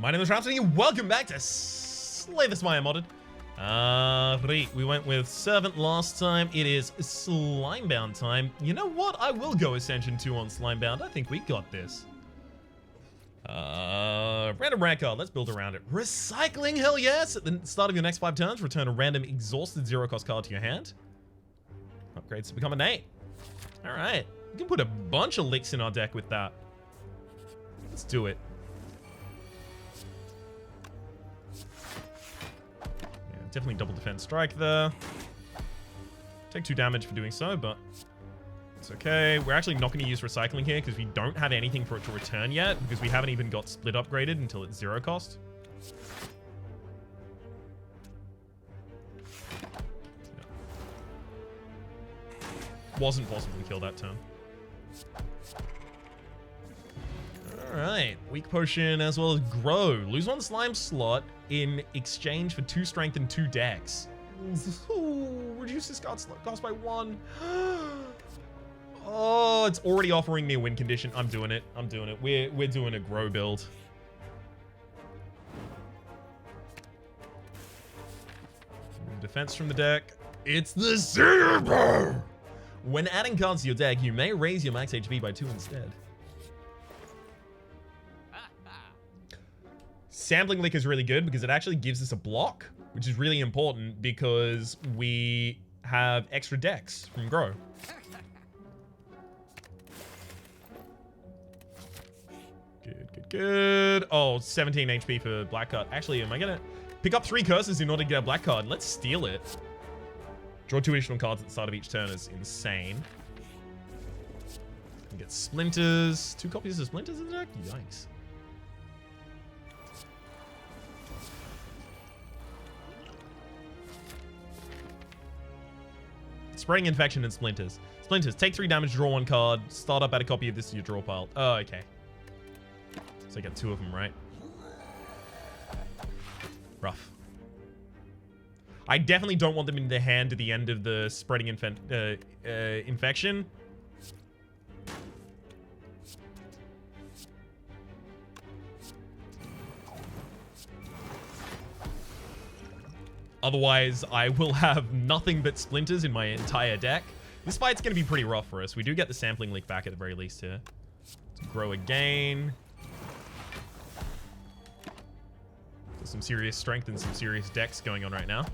My name is Rhapsody, and welcome back to Slay the Spire Modded. We went with Servant last time. It is Slimebound time. You know what? I will go Ascension 2 on Slimebound. I think we got this. Random rank card. Let's build around it. Recycling, hell yes! At the start of your next 5 turns, return a random exhausted 0-cost card to your hand. Upgrades to become an 8. Alright. We can put a bunch of licks in our deck with that. Let's do it. Definitely double defense strike there. Take 2 damage for doing so, but it's okay. We're actually not going to use recycling here because we don't have anything for it to return yet, because we haven't even got split upgraded until it's 0 cost. Wasn't possible to kill that turn. Alright, weak potion as well as grow. Lose 1 slime slot in exchange for 2 strength and 2 dex. Ooh, reduce this cost by 1. Oh, it's already offering me a win condition. I'm doing it. I'm doing it. We're doing a grow build. Remove defense from the deck. It's the Saber! When adding cards to your deck, you may raise your max HP by 2 instead. Sampling Lick is really good because it actually gives us a block, which is really important because we have extra dex from Grow. Good. Oh, 17 HP for Black Card. Actually, am I going to pick up 3 curses in order to get a Black Card? Let's steal it. Draw 2 additional cards at the start of each turn is insane. And get Splinters. 2 copies of Splinters in the deck? Yikes. Spreading Infection and Splinters. Splinters, take 3 damage, draw 1 card, start up, add a copy of this to your draw pile. Oh, okay. So I got 2 of them, right? Rough. I definitely don't want them in the hand at the end of the Spreading Infection. Otherwise, I will have nothing but Splinters in my entire deck. This fight's going to be pretty rough for us. We do get the Sampling Leak back at the very least here. Let's grow again. There's some serious strength and some serious decks going on right now.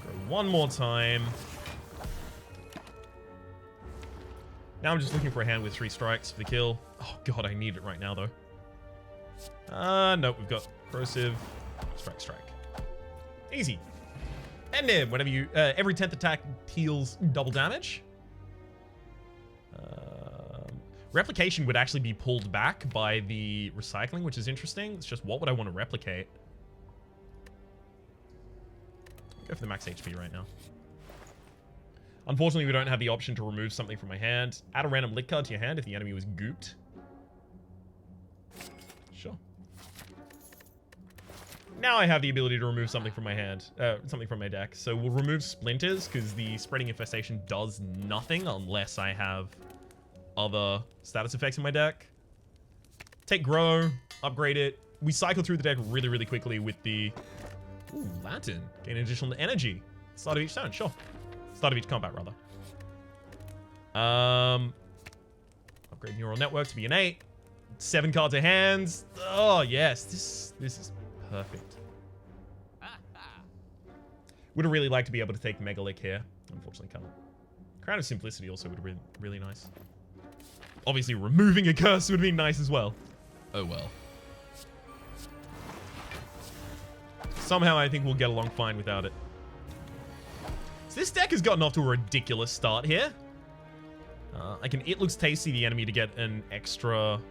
Grow one more time. Now I'm just looking for a hand with 3 strikes for the kill. Oh god, I need it right now though. Nope, we've got corrosive, strike. Easy. And then whenever you, every 10th attack deals double damage. Replication would actually be pulled back by the recycling, which is interesting. It's just, what would I want to replicate? Go for the max HP right now. Unfortunately, we don't have the option to remove something from my hand. Add a random lit card to your hand if the enemy was gooped. Sure. Now I have the ability to remove something from my hand, something from my deck. So we'll remove Splinters because the Spreading Infestation does nothing unless I have other status effects in my deck. Take Grow, upgrade it. We cycle through the deck really, really quickly with the Lantern. Gain additional energy. Start of each turn, sure. Start of each combat, rather. Upgrade Neural Network to be an 8. 7 cards of hands. Oh, yes. This is perfect. Would have really liked to be able to take Megalick here. Unfortunately, can't. Crown of Simplicity also would have been really nice. Obviously, removing a curse would be nice as well. Oh, well. Somehow, I think we'll get along fine without it. So this deck has gotten off to a ridiculous start here. It looks tasty, the enemy, to get an extra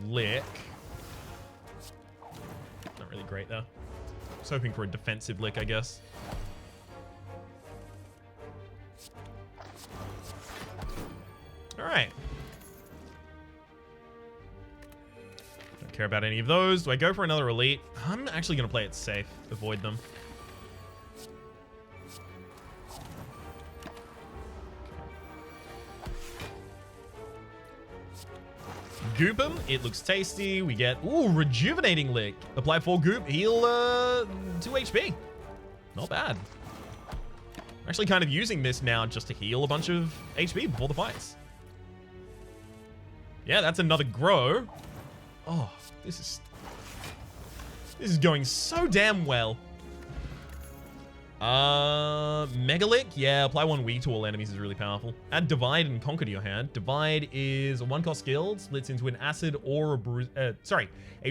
lick. Not really great there. I was hoping for a defensive lick, I guess. Alright. Don't care about any of those. Do I go for another elite? I'm actually going to play it safe. Avoid them. goop him. It looks tasty. We get, ooh, rejuvenating lick. Apply 4 goop, heal 2 HP. Not bad. I'm actually kind of using this now just to heal a bunch of HP before the fights. Yeah, that's another grow. Oh, this is going so damn well. Megalick, yeah, apply 1 weak to all enemies is really powerful. Add Divide and Conquer to your hand. Divide is a 1-cost skill, splits into an acid or a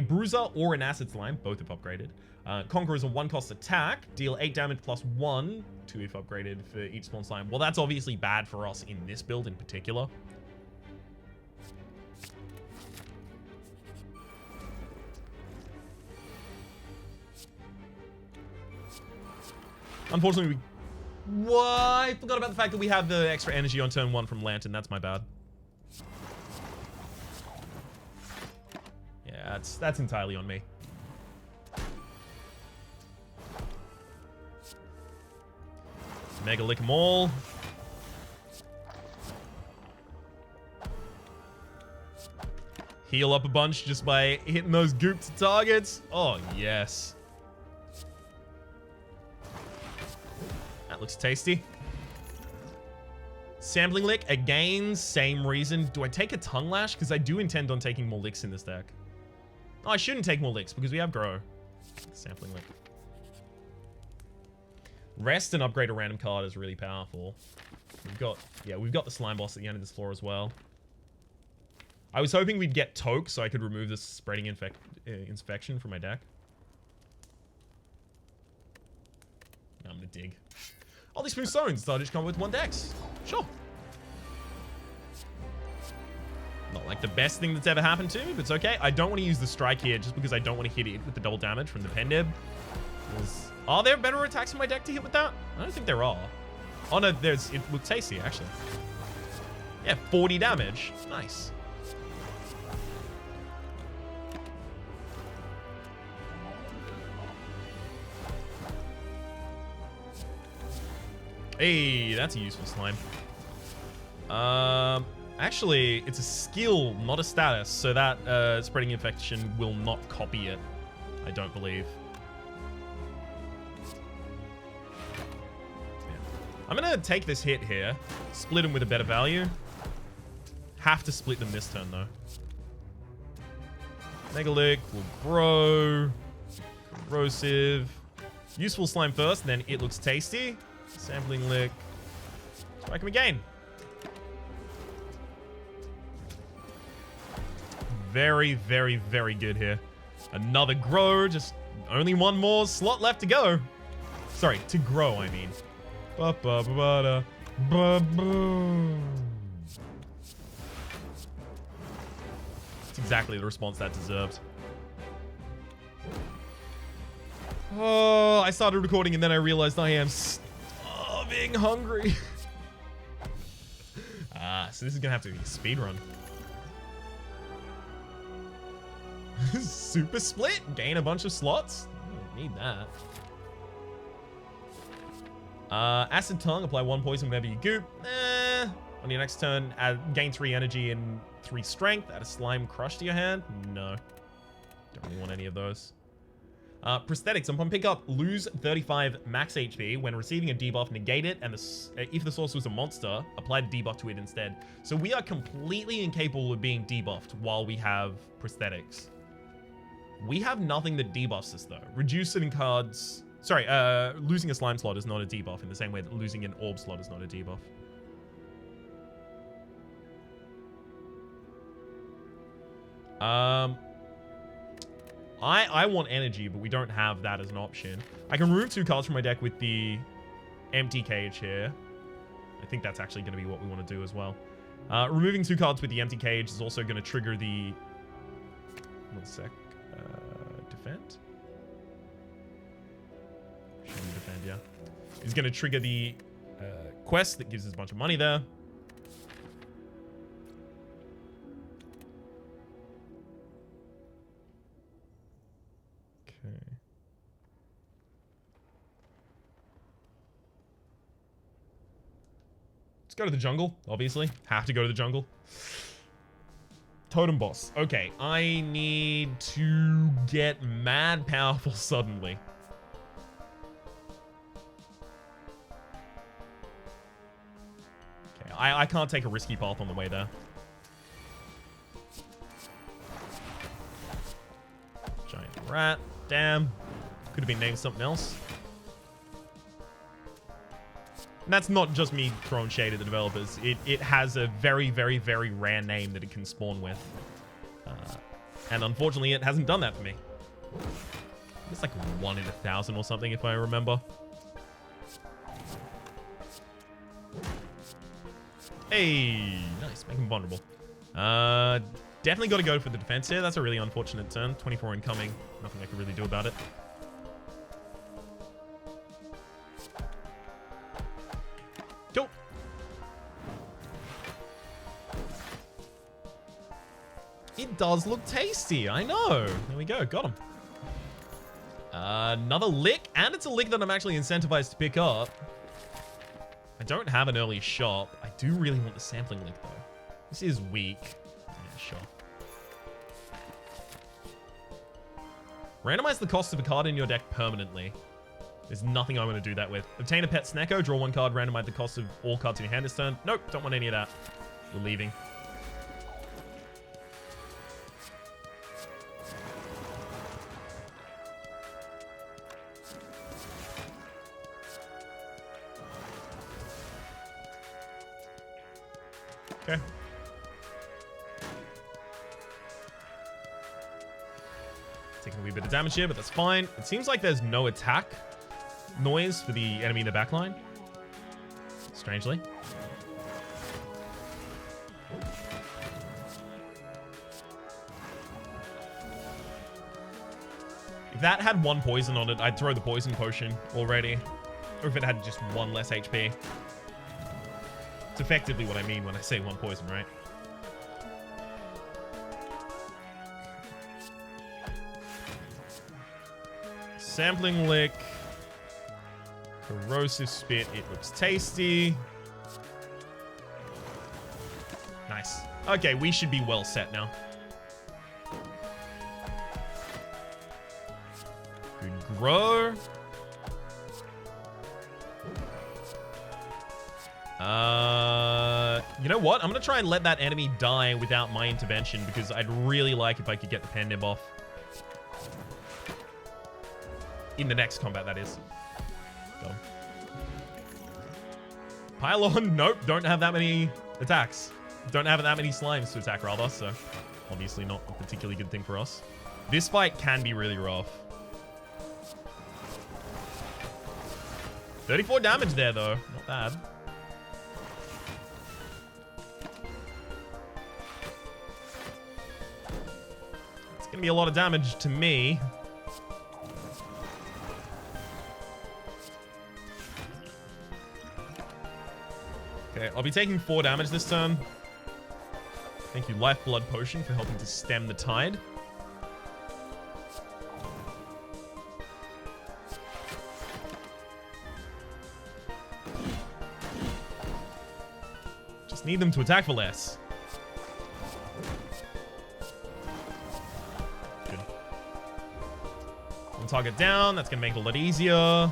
bruiser or an acid slime, both if upgraded. Conquer is a 1-cost attack, deal 8 damage plus 1 to if upgraded for each spawn slime. Well, that's obviously bad for us in this build in particular. Unfortunately, I forgot about the fact that we have the extra energy on turn 1 from Lantern. That's my bad. Yeah, that's entirely on me. Mega lick them all. Heal up a bunch just by hitting those gooped targets. Oh, yes. That looks tasty. Sampling lick, again, same reason. Do I take a tongue lash? Because I do intend on taking more licks in this deck. Oh, I shouldn't take more licks because we have grow. Sampling lick. Rest and upgrade a random card is really powerful. We've got the slime boss at the end of this floor as well. I was hoping we'd get Toke so I could remove this spreading inspection from my deck. Now I'm gonna dig. All these smooth stones started to come with 1 dex. Sure. Not like the best thing that's ever happened to me, but it's okay. I don't want to use the strike here just because I don't want to hit it with the double damage from the Pendeb. Are there better attacks in my deck to hit with that? I don't think there are. Oh no, it looks tasty actually. Yeah, 40 damage. Nice. Hey, that's a useful slime. Actually, it's a skill, not a status, so that spreading infection will not copy it, I don't believe. Yeah. I'm gonna take this hit here, split them with a better value. Have to split them this turn, though. Megalick will grow. Corrosive. Useful slime first, then it looks tasty. Sampling lick. Strike him again. Very, very, very good here. Another grow. Just only 1 more slot left to go. Sorry, to grow, I mean. That's exactly the response that deserved. Oh, I started recording and then I realized I am being hungry. So this is gonna have to be a speed run. Super split, gain a bunch of slots. Don't need that. Acid tongue, apply 1 poison whenever you goop. On your next turn, gain 3 energy and 3 strength. Add a slime crush to your hand. No, don't really want any of those. Prosthetics, upon pickup, lose 35 max HP. When receiving a debuff, negate it, and if the source was a monster, apply the debuff to it instead. So we are completely incapable of being debuffed while we have prosthetics. We have nothing that debuffs us, though. Reducing cards... Sorry, losing a slime slot is not a debuff in the same way that losing an orb slot is not a debuff. I want energy, but we don't have that as an option. I can remove 2 cards from my deck with the empty cage here. I think that's actually going to be what we want to do as well. Removing 2 cards with the empty cage is also going to trigger the... One sec. Defend? Should we defend, yeah. It's going to trigger the quest that gives us a bunch of money there. Go to the jungle, obviously. Have to go to the jungle. Totem boss. Okay, I need to get mad powerful suddenly. Okay, I can't take a risky path on the way there. Giant rat. Damn. Could have been named something else. And that's not just me throwing shade at the developers. It has a very, very, very rare name that it can spawn with. And unfortunately, it hasn't done that for me. It's like 1 in 1,000 or something, if I remember. Hey, nice. Make him vulnerable. Definitely got to go for the defense here. That's a really unfortunate turn. 24 incoming. Nothing I can really do about it. Cool. It does look tasty. I know. There we go. Got him. Another lick. And it's a lick that I'm actually incentivized to pick up. I don't have an early shop. I do really want the sampling lick, though. This is weak. Yeah, sure. Randomize the cost of a card in your deck permanently. There's nothing I'm going to do that with. Obtain a pet Snecko, draw 1 card, randomize the cost of all cards in your hand this turn. Nope, don't want any of that. We're leaving. Okay. Taking a wee bit of damage here, but that's fine. It seems like there's no attack noise for the enemy in the backline. Strangely. If that had 1 poison on it, I'd throw the poison potion already. Or if it had just 1 less HP. It's effectively what I mean when I say 1 poison, right? Sampling lick. Corrosive spit. It looks tasty. Nice. Okay, we should be well set now. Good grow. You know what? I'm going to try and let that enemy die without my intervention because I'd really like if I could get the pen nib off. In the next combat, that is. Go. Pylon, nope, don't have that many attacks. Don't have that many slimes to attack, rather, so obviously not a particularly good thing for us. This fight can be really rough. 34 damage there, though. Not bad. It's going to be a lot of damage to me. Okay, I'll be taking 4 damage this turn. Thank you, Lifeblood Potion, for helping to stem the tide. Just need them to attack for less. Good. One target down. That's going to make it a lot easier.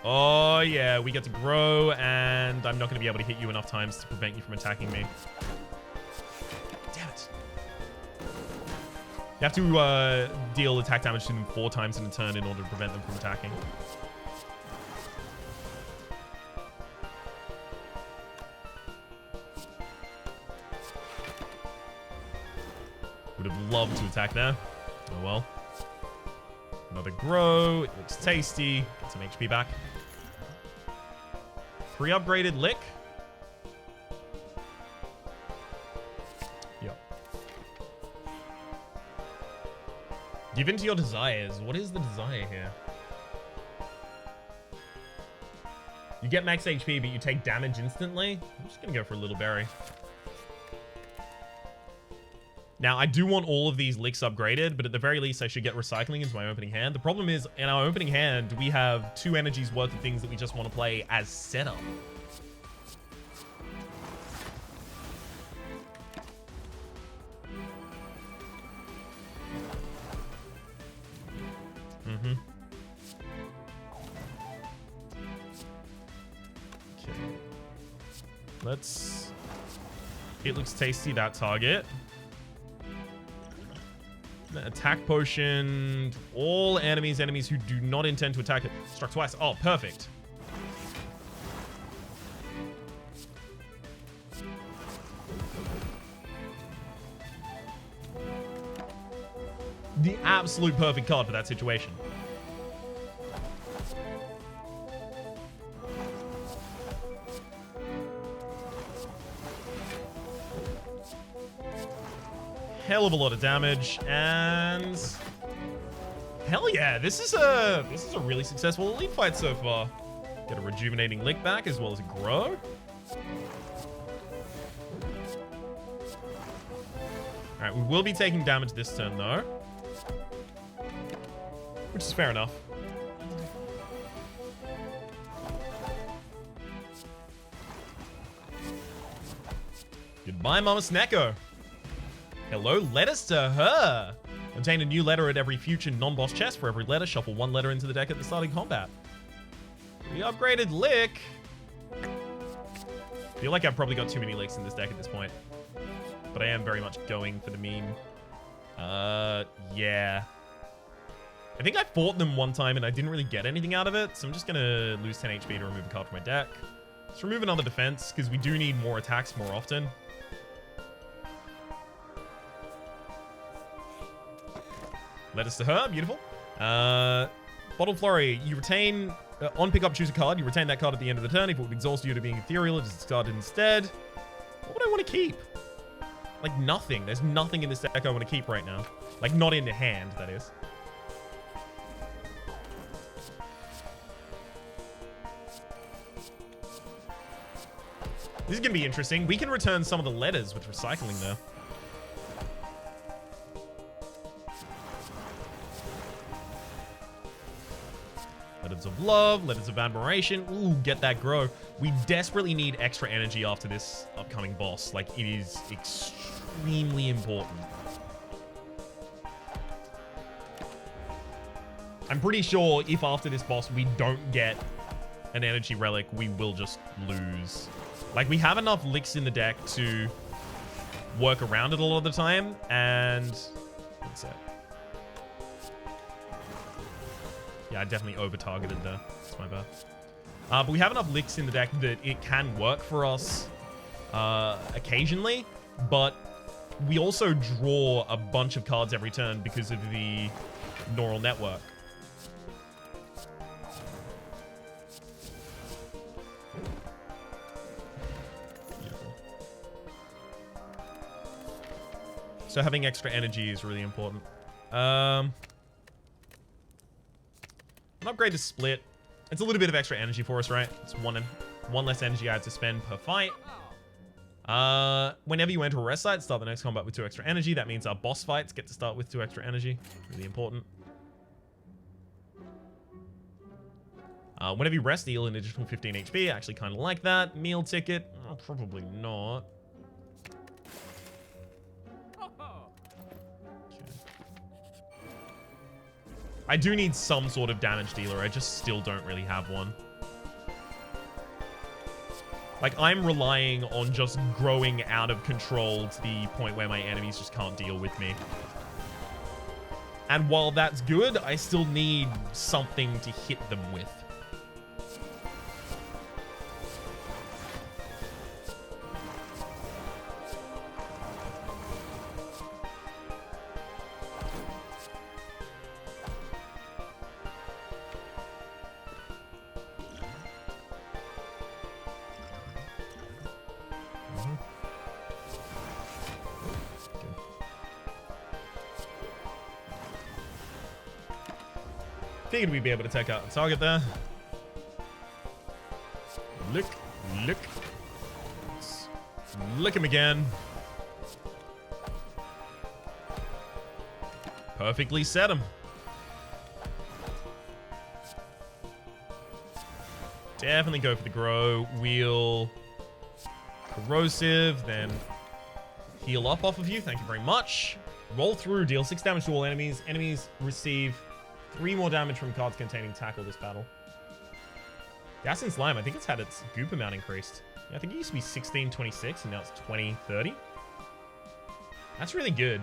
Oh, yeah, we get to grow, and I'm not going to be able to hit you enough times to prevent you from attacking me. Damn it. You have to deal attack damage to them 4 times in a turn in order to prevent them from attacking. Would have loved to attack there. Oh, well. Another grow. It looks tasty. Get some HP back. 3 upgraded lick. Yep. Give in to your desires. What is the desire here? You get max HP, but you take damage instantly. I'm just going to go for a little berry. Now, I do want all of these licks upgraded, but at the very least, I should get recycling into my opening hand. The problem is, in our opening hand, we have 2 energies worth of things that we just want to play as setup. Let's... It looks tasty, that target. Attack potion. All enemies who do not intend to attack it. Struck twice. Oh, perfect. The absolute perfect card for that situation. Hell of a lot of damage, and hell yeah, this is a really successful elite fight so far. Get a rejuvenating lick back as well as a grow. All right, we will be taking damage this turn though, which is fair enough. Goodbye, Mama Snacko. Hello, letters to her. Obtain a new letter at every future non-boss chest. For every letter, shuffle one letter into the deck at the start of combat. The upgraded lick. I feel like I've probably got too many licks in this deck at this point. But I am very much going for the meme. Yeah. I think I fought them one time and I didn't really get anything out of it. So I'm just going to lose 10 HP to remove a card from my deck. Let's remove another defense because we do need more attacks more often. Letters to her, beautiful. Bottled Flurry, you retain, on pickup, choose a card. You retain that card at the end of the turn. If it would exhaust you to being ethereal, just discard it instead. What would I want to keep? Like nothing. There's nothing in this deck I want to keep right now. Like not in the hand, that is. This is going to be interesting. We can return some of the letters with recycling though. Letters of love, letters of admiration. Ooh, get that grow. We desperately need extra energy after this upcoming boss. Like, it is extremely important. I'm pretty sure if after this boss we don't get an energy relic, we will just lose. Like, we have enough licks in the deck to work around it a lot of the time, and... What's that? Yeah, I definitely over-targeted there. That's my bad. But we have enough licks in the deck that it can work for us occasionally, but we also draw a bunch of cards every turn because of the neural network. Beautiful. So having extra energy is really important. An upgrade to split. It's a little bit of extra energy for us, right? It's one less energy I have to spend per fight. Whenever you enter a rest site, start the next combat with 2 extra energy. That means our boss fights get to start with 2 extra energy. Really important. Whenever you rest, deal an additional 15 HP. I actually kind of like that. Meal ticket. Oh, probably not. I do need some sort of damage dealer. I just still don't really have one. Like, I'm relying on just growing out of control to the point where my enemies just can't deal with me. And while that's good, I still need something to hit them with. Figured we'd be able to take out the target there. Lick. Let's lick him again. Perfectly set him. Definitely go for the grow. Wheel. Corrosive. Then heal up off of you. Thank you very much. Roll through. Deal 6 damage to all enemies. Enemies receive 3 more damage from cards containing tackle this battle. Gas and Slime, I think it's had its goop amount increased. I think it used to be 1626 and now it's 2030. That's really good.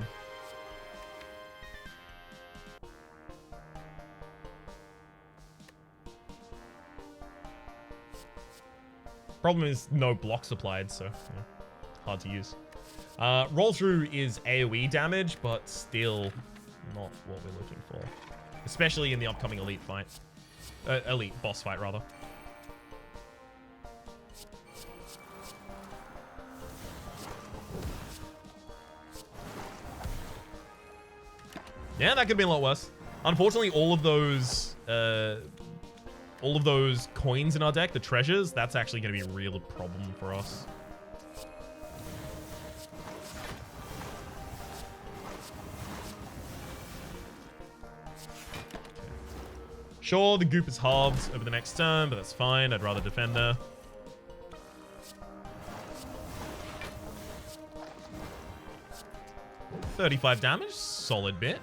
Problem is no blocks applied, so yeah, hard to use. Roll through is AoE damage, but still not what we're looking for. Especially in the upcoming elite fight. Elite boss fight, rather. Yeah, that could be a lot worse. Unfortunately, all of those coins in our deck, the treasures, that's actually going to be a real problem for us. Sure, the goop is halved over the next turn, but that's fine. I'd rather defend her. $35 damage, solid bit.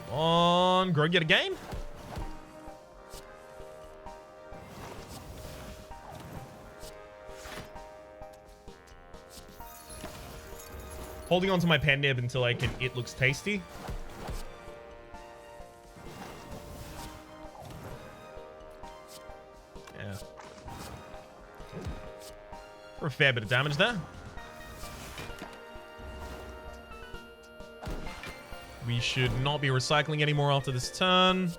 Come on, Grow, get a game. Holding on to my pen nib until I can It Looks Tasty. Yeah. For a fair bit of damage there. We should not be recycling anymore after this turn.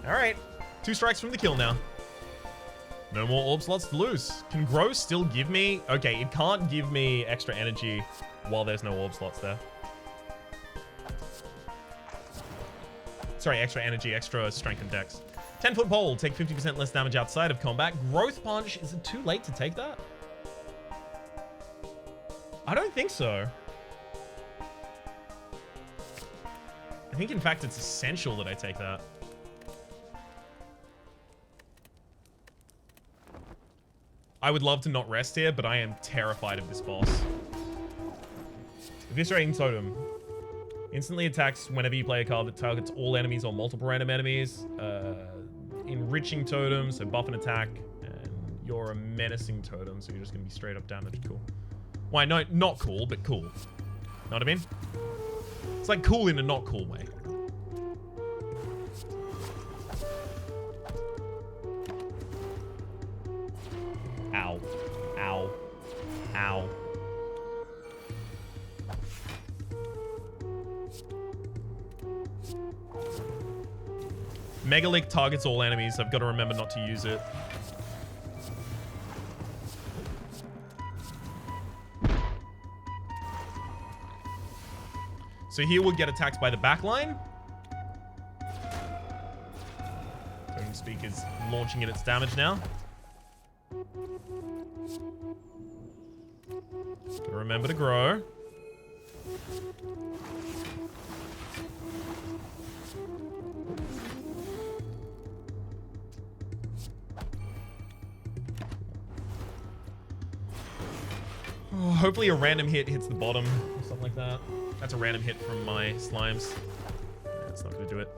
Alright, 2 strikes from the kill now. No more orb slots to lose. Can Grow still give me... Okay, it can't give me extra energy while there's no orb slots there. Sorry, extra energy, extra strength and dex. 10-foot pole, take 50% less damage outside of combat. Growth punch, is it too late to take that? I don't think so. I think, in fact, it's essential that I take that. I would love to not rest here, but I am terrified of this boss. Eviscerating Totem. Instantly attacks whenever you play a card that targets all enemies or multiple random enemies. Enriching Totem, so buff and attack. And you're a menacing totem, so you're just going to be straight up damaged. Cool. Why, no, not cool, but cool. Know what I mean? It's like cool in a not cool way. Ow. Ow. Ow. Megalick targets all enemies. I've got to remember not to use it. So here we'll get attacked by the backline. Totem Speak is launching in its damage now. Gotta remember to grow. Oh, hopefully a random hit hits the bottom or something like that. That's a random hit from my slimes. Yeah, that's not gonna do it.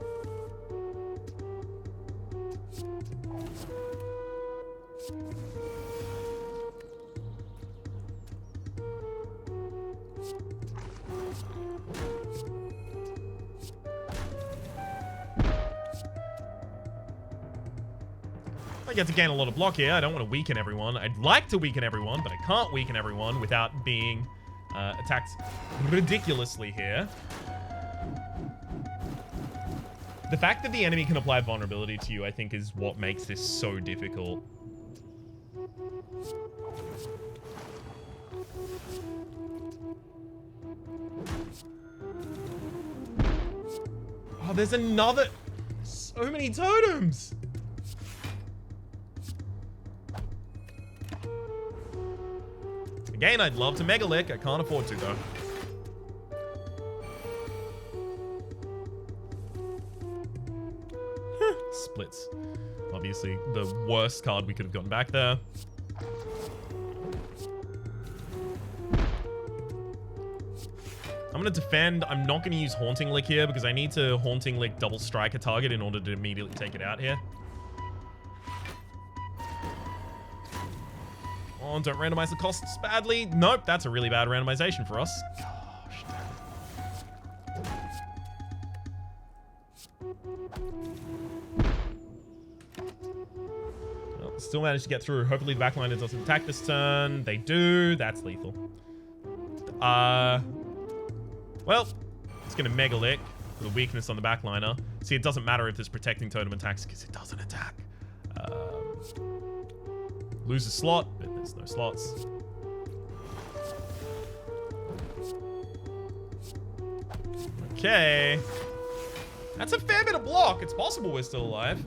I get to gain a lot of block here. I don't want to weaken everyone. I'd like to weaken everyone, but I can't weaken everyone without being attacked ridiculously here. The fact that the enemy can apply vulnerability to you, I think, is what makes this so difficult. Oh, there's another... So many totems! Again, I'd love to Megalick. I can't afford to, though. Splits. Obviously, the worst card we could have gotten back there. I'm going to defend. I'm not going to use Haunting Lick here because I need to Haunting Lick double strike a target in order to immediately take it out here. Oh, don't randomize the costs badly. Nope, that's a really bad randomization for us. Gosh, well, still managed to get through. Hopefully the backliner doesn't attack this turn. They do. That's lethal. Well, it's going to Mega Lick with a weakness on the backliner. See, it doesn't matter if this protecting totem attacks because it doesn't attack. Lose a slot, but there's no slots. Okay. That's a fair bit of block. It's possible we're still alive.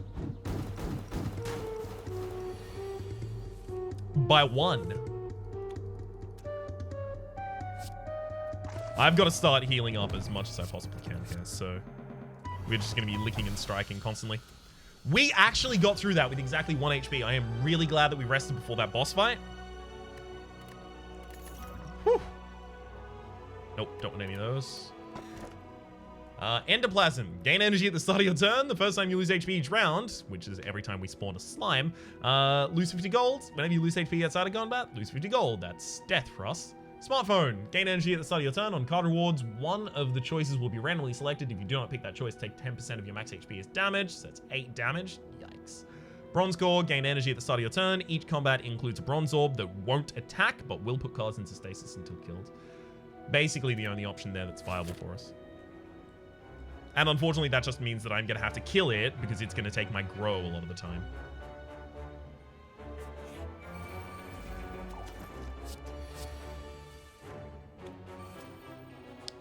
By 1. I've got to start healing up as much as I possibly can here, so we're just going to be licking and striking constantly. We actually got through that with exactly 1 HP. I am really glad that we rested before that boss fight. Whew. Nope, don't want any of those. Endoplasm. Gain energy at the start of your turn. The first time you lose HP each round, which is every time we spawn a slime, lose 50 gold. Whenever you lose HP outside of combat, lose 50 gold. That's death for us. Smartphone. Gain energy at the start of your turn. On card rewards, one of the choices will be randomly selected. If you do not pick that choice, take 10% of your max HP as damage. So that's 8 damage. Yikes. Bronze core. Gain energy at the start of your turn. Each combat includes a bronze orb that won't attack, but will put cards into stasis until killed. Basically the only option there that's viable for us. And unfortunately, that just means that I'm going to have to kill it because it's going to take my grow a lot of the time.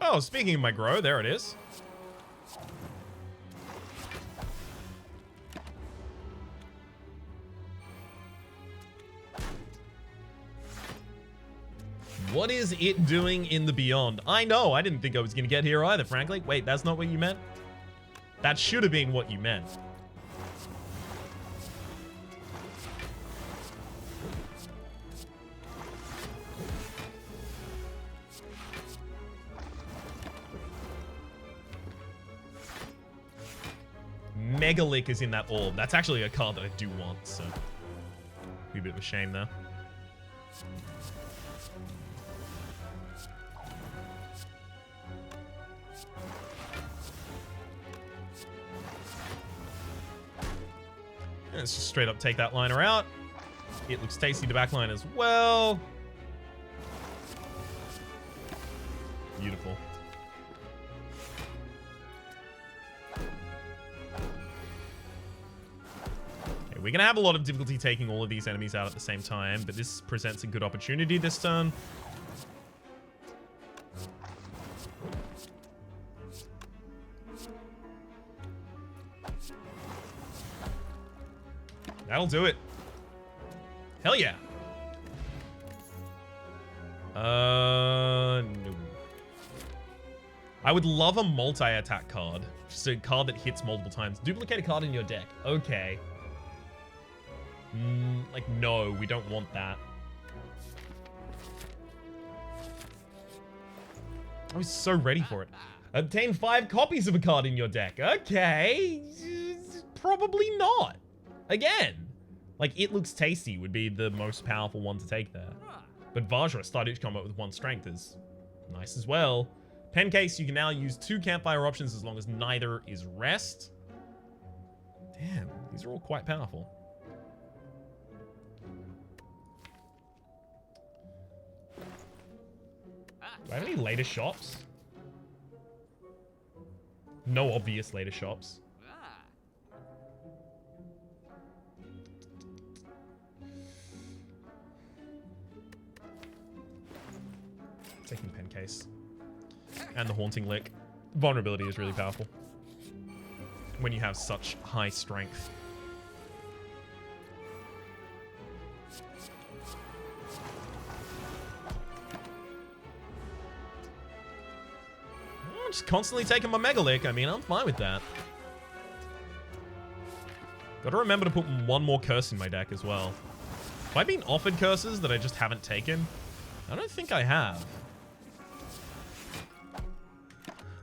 Oh, speaking of my grow, there it is. What is it doing in the Beyond? I know, I didn't think I was going to get here either, frankly. Wait, that's not what you meant? That should have been what you meant. Megalick is in that orb. That's actually a card that I do want, so be a bit of a shame there. Let's just straight up take that liner out. It looks tasty to backline as well. Beautiful. Okay, we're going to have a lot of difficulty taking all of these enemies out at the same time, but this presents a good opportunity this turn. That'll do it. Hell yeah. No. I would love a multi-attack card. Just a card that hits multiple times. Duplicate a card in your deck. Okay. Like, no, we don't want that. I was so ready for it. Obtain 5 copies of a card in your deck. Okay. Probably not. Again, like, It Looks Tasty would be the most powerful one to take there. But Vajra, start each combat with 1 strength is nice as well. Pen case, you can now use 2 campfire options as long as neither is rest. Damn, these are all quite powerful. Do I have any later shops? No obvious later shops. Taking pen case. And the Haunting Lick. Vulnerability is really powerful when you have such high strength. I'm just constantly taking my Mega Lick. I mean, I'm fine with that. Gotta remember to put 1 more curse in my deck as well. Have I been offered curses that I just haven't taken? I don't think I have.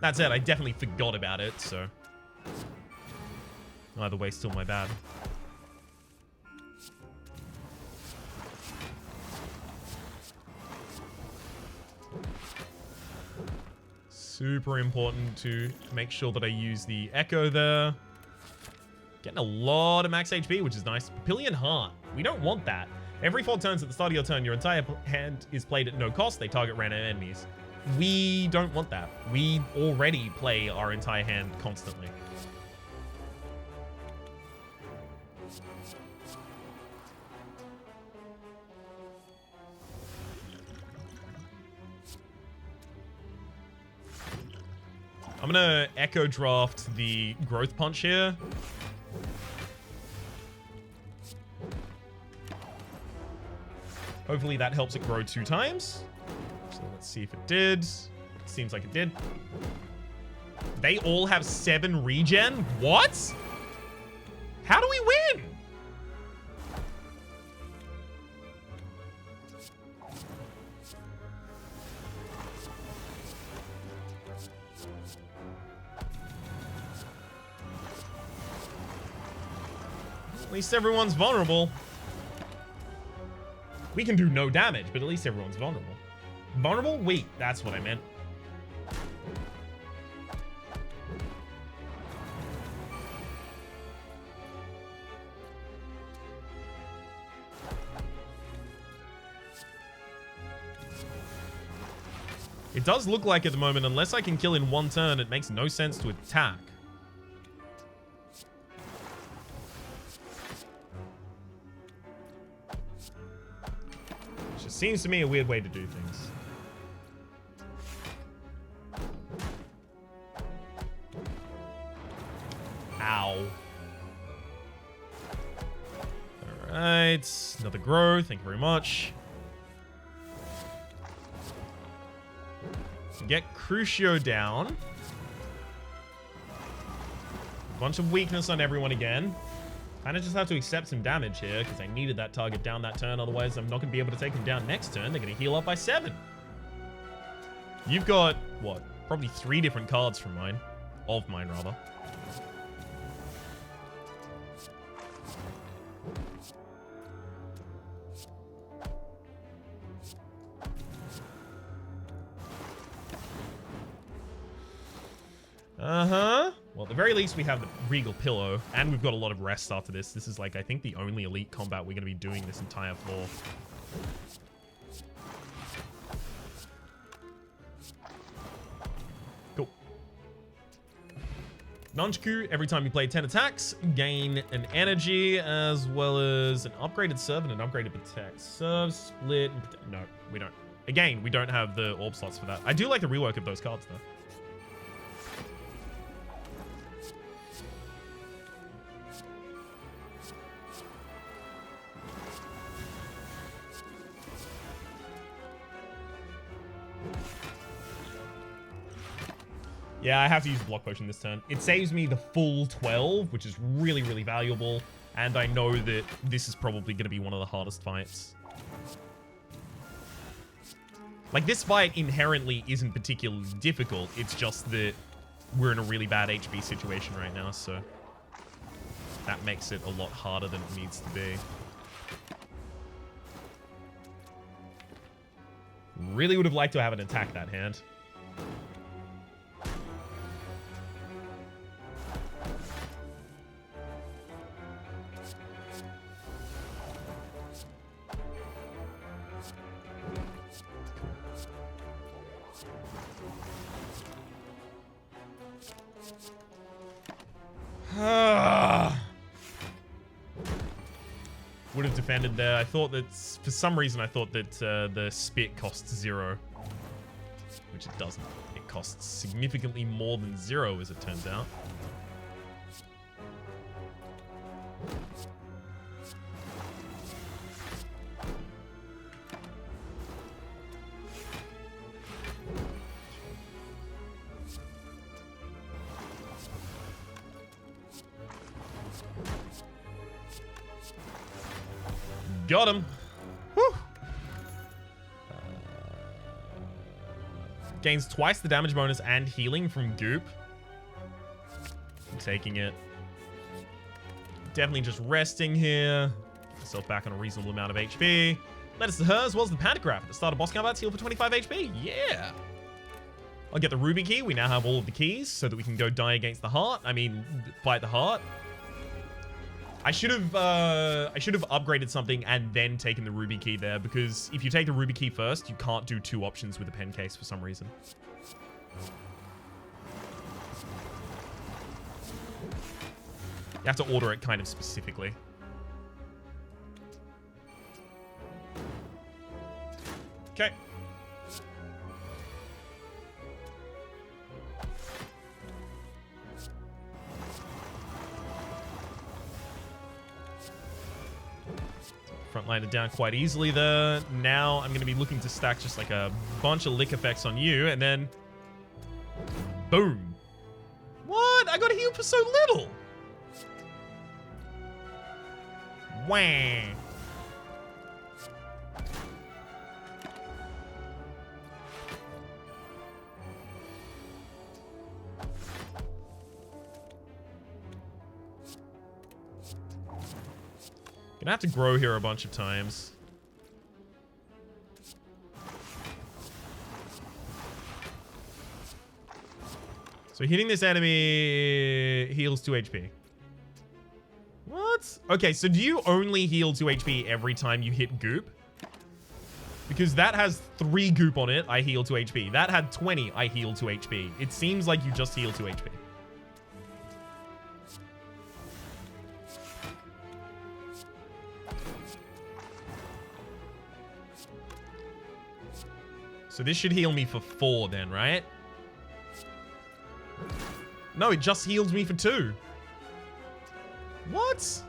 That said, I definitely forgot about it, so either way, still my bad. Super important to make sure that I use the Echo there. Getting a lot of max HP, which is nice. Papillion Heart. We don't want that. Every 4 turns at the start of your turn, your entire hand is played at no cost. They target random enemies. We don't want that. We already play our entire hand constantly. I'm gonna Echo Draft the Growth Punch here. Hopefully that helps it grow 2 times. So let's see if it did. Seems like it did. They all have 7 regen? What? How do we win? At least everyone's vulnerable. We can do no damage, but at least everyone's vulnerable. Vulnerable? Wait, that's what I meant. It does look like at the moment, unless I can kill in 1 turn, it makes no sense to attack. Which just seems to me a weird way to do things. Ow. Alright, another grow, thank you very much. Get Crucio down. Bunch of weakness on everyone again. Kind of just have to accept some damage here because I needed that target down that turn. Otherwise, I'm not going to be able to take them down next turn. They're going to heal up by 7. You've got, what, probably 3 different cards from mine. Of mine, rather. Uh-huh. Well, at the very least, we have the Regal Pillow, and we've got a lot of rest after this. This is, like, I think the only elite combat we're going to be doing this entire floor. Cool. Nunchaku, every time you play 10 attacks, gain an energy, as well as an upgraded serve and an upgraded protect. Serve, split, and protect. No, we don't. Again, we don't have the orb slots for that. I do like the rework of those cards, though. Yeah, I have to use the block potion this turn. It saves me the full 12, which is really, really valuable. And I know that this is probably going to be one of the hardest fights. Like, this fight inherently isn't particularly difficult. It's just that we're in a really bad HP situation right now, so that makes it a lot harder than it needs to be. Really would have liked to have an attack that hand. Would have defended there. I thought that, for some reason, I thought that the spit costs 0. Which it doesn't. It costs significantly more than 0, as it turns out. Got him. Whew. Gains twice the damage bonus and healing from goop. I'm taking it. Definitely just resting here. Get myself back on a reasonable amount of HP. Letters to her as well as the Pantograph. At the start of boss combats, heal for 25 HP. Yeah. I'll get the Ruby Key. We now have all of the keys so that we can go die against the heart. I mean, fight the heart. I should have upgraded something and then taken the Ruby Key there, because if you take the Ruby Key first, you can't do 2 options with a pen case for some reason. You have to order it kind of specifically. Okay. Frontliner down quite easily there. Now I'm going to be looking to stack just like a bunch of lick effects on you, and then boom. What? I got to heal for so little. Wah. Gonna have to grow here a bunch of times. So hitting this enemy heals 2 HP. What? Okay, so do you only heal 2 HP every time you hit goop? Because that has 3 goop on it, I heal 2 HP. That had 20, I heal 2 HP. It seems like you just heal 2 HP. So this should heal me for 4 then, right? No, it just heals me for 2. What?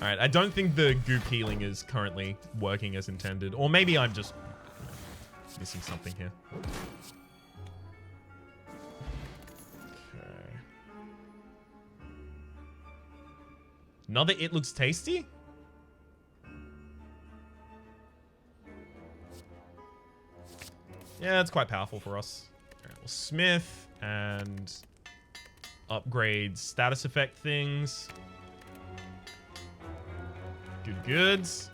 Alright, I don't think the goop healing is currently working as intended. Or maybe I'm just missing something here. Okay. Another It Looks Tasty? Yeah, it's quite powerful for us. All right, we'll smith and upgrade status effect things. Good goods.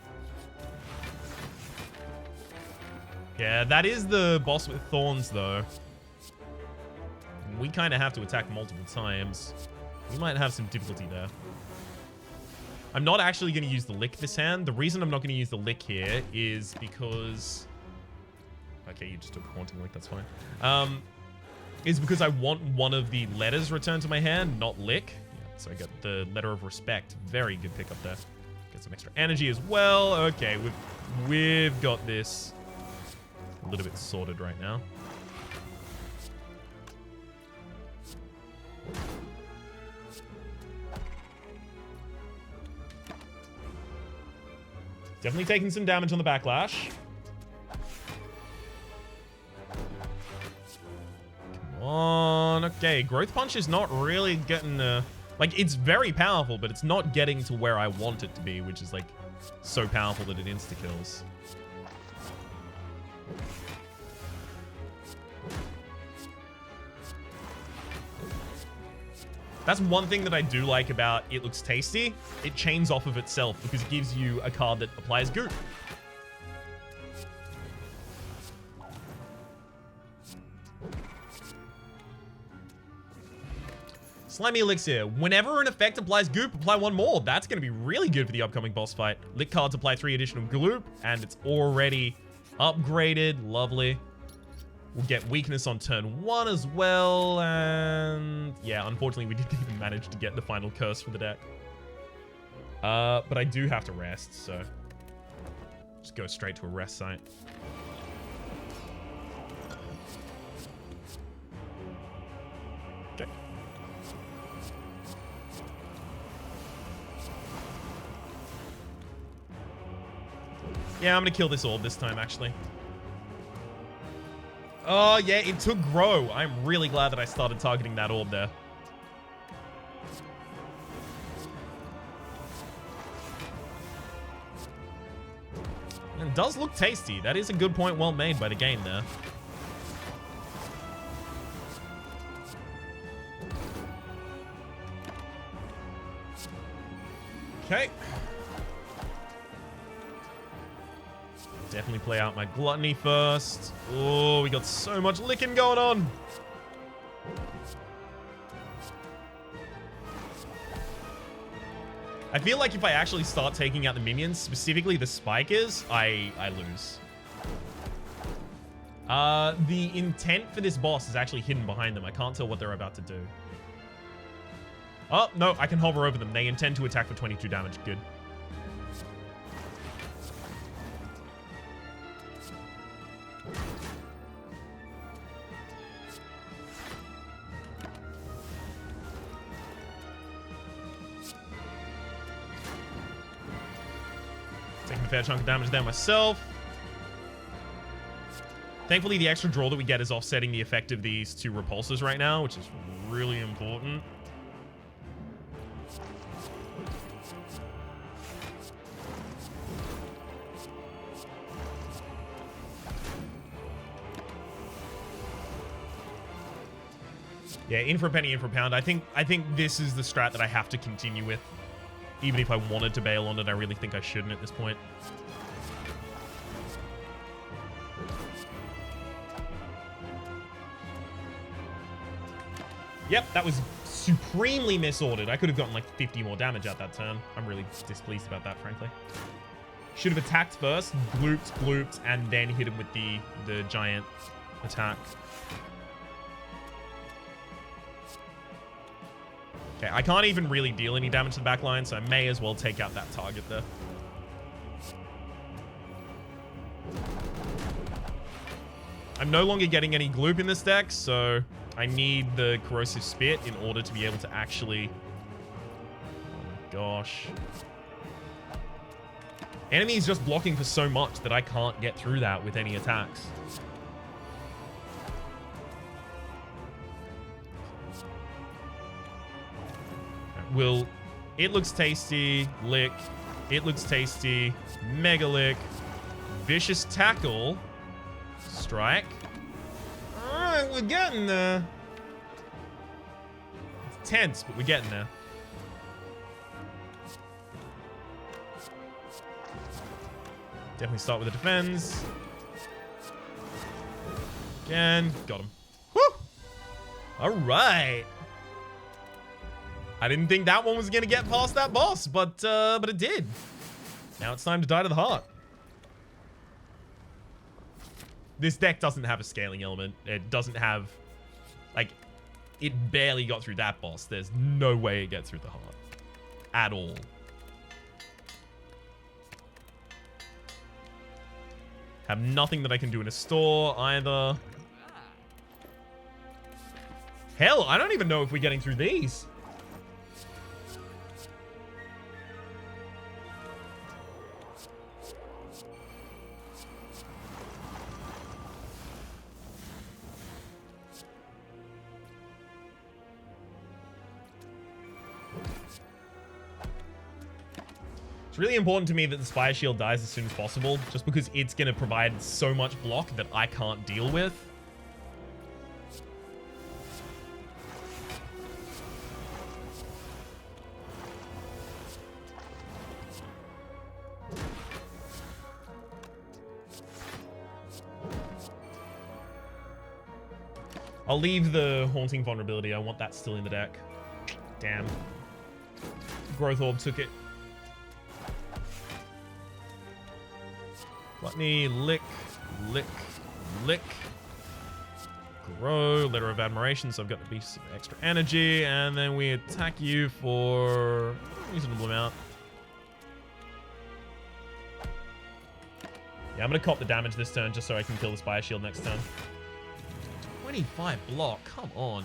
Yeah, that is the boss with thorns, though. We kind of have to attack multiple times. We might have some difficulty there. I'm not actually going to use the lick this hand. The reason I'm not going to use the lick here is because... Okay, you just took Haunting Lick, that's fine. Is because I want one of the letters returned to my hand, not lick. Yeah, so I got the Letter of Respect. Very good pickup there. Get some extra energy as well. Okay, we've got this a little bit sorted right now. Definitely taking some damage on the backlash. On. Okay, Growth Punch is not really getting like, it's very powerful, but it's not getting to where I want it to be, which is like so powerful that it insta-kills. That's one thing that I do like about It Looks Tasty. It chains off of itself because it gives you a card that applies goop. Slimy Elixir. Whenever an effect applies goop, apply 1 more. That's going to be really good for the upcoming boss fight. Lick cards apply 3 additional goop, and it's already upgraded. Lovely. We'll get weakness on turn 1 as well, and yeah, unfortunately we didn't even manage to get the final curse for the deck. But I do have to rest, so just go straight to a rest site. Okay. Yeah, I'm gonna kill this orb this time, actually. Oh, yeah, it took grow. I'm really glad that I started targeting that orb there. It does look tasty. That is a good point well made by the game there. Okay. Definitely play out my gluttony first. Oh, we got so much licking going on. I feel like if I actually start taking out the minions, specifically the spikers, I lose. The intent for this boss is actually hidden behind them. I can't tell what they're about to do. Oh, no, I can hover over them. They intend to attack for 22 damage. Good. Taking a fair chunk of damage there myself. Thankfully, the extra draw that we get is offsetting the effect of these two repulsors right now, which is really important. Yeah, in for a penny, in for a pound. I think this is the strat that I have to continue with. Even if I wanted to bail on it, I really think I shouldn't at this point. Yep, that was supremely misordered. I could have gotten like 50 more damage out that turn. I'm really displeased about that, frankly. Should have attacked first, glooped, and then hit him with the giant attack. Okay, I can't even really deal any damage to the back line, so I may as well take out that target there. I'm no longer getting any gloop in this deck, so I need the corrosive spit in order to be able to actually... Oh my gosh. Enemy's just blocking for so much that I can't get through that with any attacks. Will it looks tasty, lick, it looks tasty, mega lick, vicious tackle, strike. Alright, we're getting there. It's tense, but we're getting there. Definitely start with the defense. Again, got him. Woo! Alright. I didn't think that one was going to get past that boss, but it did. Now it's time to die to the heart. This deck doesn't have a scaling element. It doesn't have... Like, it barely got through that boss. There's no way it gets through the heart. At all. Have nothing that I can do in a store either. Hell, I don't even know if we're getting through these. It's really important to me that the Spire Shield dies as soon as possible, just because it's going to provide so much block that I can't deal with. I'll leave the Haunting Vulnerability. I want that still in the deck. Damn. Growth Orb took it. Gluttony, lick, lick, lick. Grow, Letter of Admiration, so I've got to be some extra energy, and then we attack you for a reasonable amount. Yeah, I'm going to cop the damage this turn just so I can kill the Spire Shield next turn. 25 block, come on.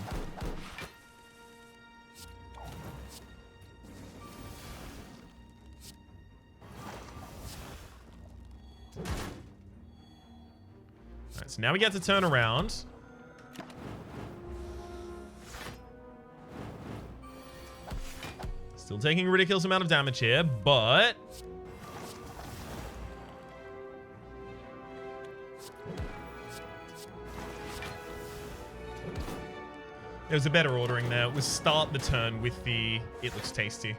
Alright, so now we get to turn around. Still taking a ridiculous amount of damage here, but... There was a better ordering there. It was start the turn with the "it looks tasty."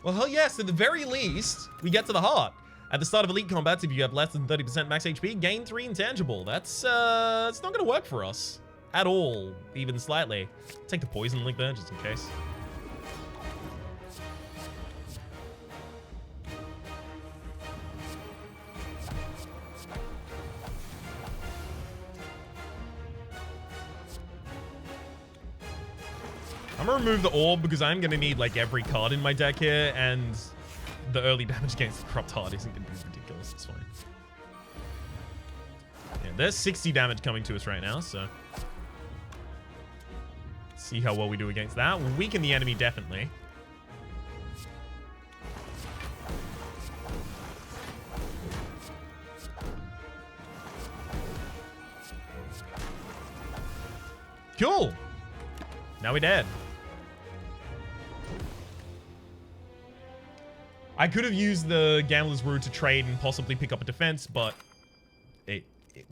Well, hell yes, at the very least, we get to the heart. At the start of elite combats, if you have less than 30% max HP, gain 3 intangible. That's it's not gonna work for us. At all, even slightly. Take the poison link there, just in case. I'm gonna remove the orb because I'm gonna need like every card in my deck here, and the early damage against the corrupt heart isn't gonna be ridiculous. It's fine. Yeah, there's 60 damage coming to us right now, so see how well we do against that. We'll weaken the enemy definitely. Cool. Now we're dead. I could have used the Gambler's Rue to trade and possibly pick up a defense, but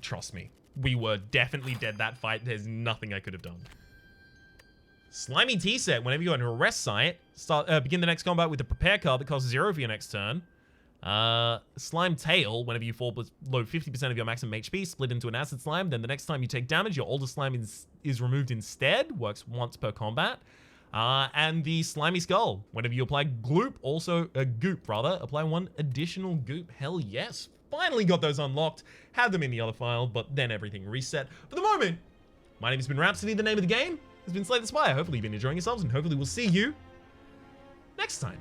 trust me, we were definitely dead that fight. There's nothing I could have done. Slimy Tea Set. Whenever you go into a rest site, begin the next combat with a prepare card that costs 0 for your next turn. Slime Tail. Whenever you fall below 50% of your maximum HP, split into an acid slime. Then the next time you take damage, your older slime is removed instead. Works once per combat. And the Slimy Skull. Whenever you apply Goop, apply 1 additional Goop. Hell yes. Finally got those unlocked. Had them in the other file, but then everything reset. For the moment, my name has been Rhapsody. The name of the game has been Slay the Spire. Hopefully you've been enjoying yourselves, and hopefully we'll see you next time.